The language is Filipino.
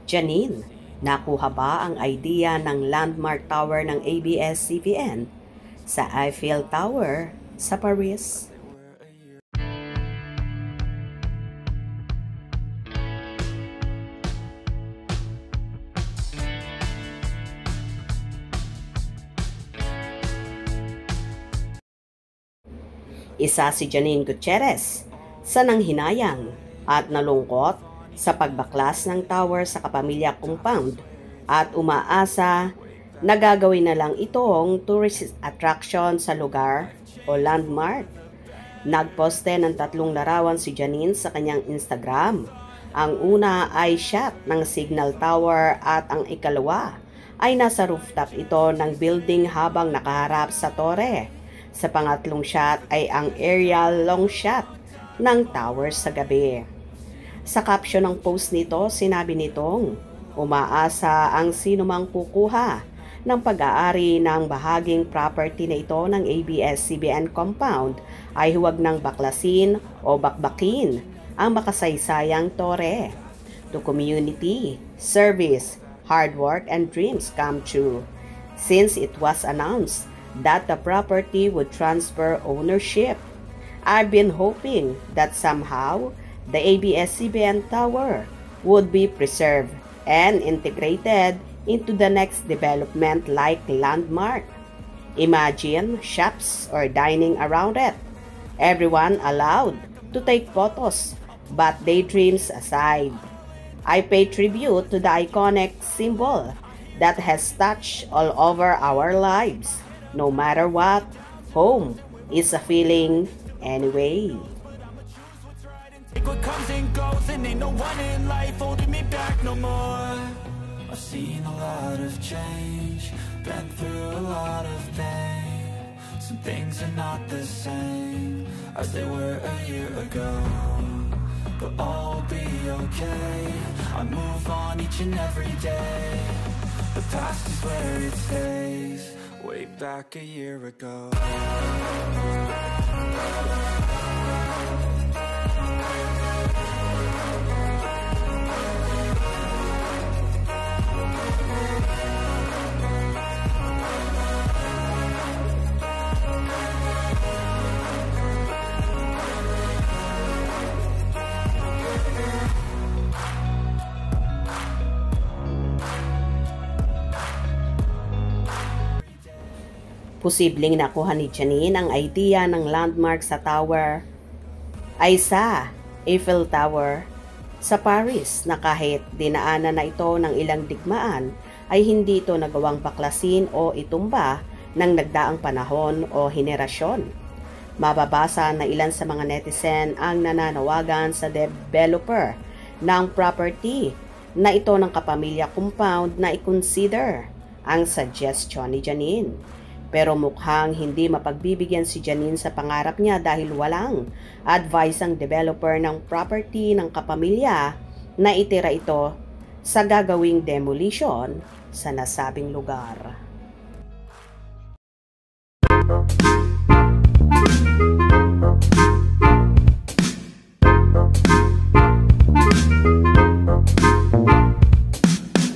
Janine, nakuha ba ang idea ng landmark tower ng ABS-CBN sa Eiffel Tower sa Paris? Isa si Janine Gutierrez sa nanghinayang at nalungkot sa pagbaklas ng tower sa Kapamilya Compound at umaasa na gagawin na lang itong tourist attraction sa lugar o landmark. Nagposte ng 3 larawan si Janine sa kanyang Instagram. Ang una ay shot ng Signal Tower at ang ikalawa ay nasa rooftop ito ng building habang nakaharap sa tore. Sa pangatlong shot ay ang aerial long shot ng tower sa gabi. Sa caption ng post nito, sinabi nitong, umaasa ang sinumang kukuha ng pag-aari ng bahaging property na ito ng ABS-CBN compound ay huwag nang baklasin o bakbakin ang makasaysayang tore. To community, service, hard work, and dreams come true. Since it was announced that the property would transfer ownership, I've been hoping that somehow the ABS-CBN Tower would be preserved and integrated into the next development like landmark. Imagine shops or dining around it. Everyone allowed to take photos, but daydreams aside. I pay tribute to the iconic symbol that has touched all over our lives. No matter what, home is a feeling anyway. What comes and goes, and ain't no one in life holding me back no more. I've seen a lot of change, been through a lot of pain. Some things are not the same as they were a year ago, but all will be okay. I move on each and every day. The past is where it stays, way back a year ago. Posibleng nakuha ni Janine ang idea ng landmark sa tower ay sa Eiffel Tower sa Paris na kahit dinaanan na ito ng ilang digmaan ay hindi ito nagawang baklasin o itumba ng nagdaang panahon o henerasyon. Mababasa na ilan sa mga netizen ang nananawagan sa developer ng property na ito ng Kapamilya Compound na i-consider ang suggestion ni Janine. Pero mukhang hindi mapagbibigyan si Janine sa pangarap niya dahil walang advice ang developer ng property ng Kapamilya na itira ito sa gagawing demolition sa nasabing lugar.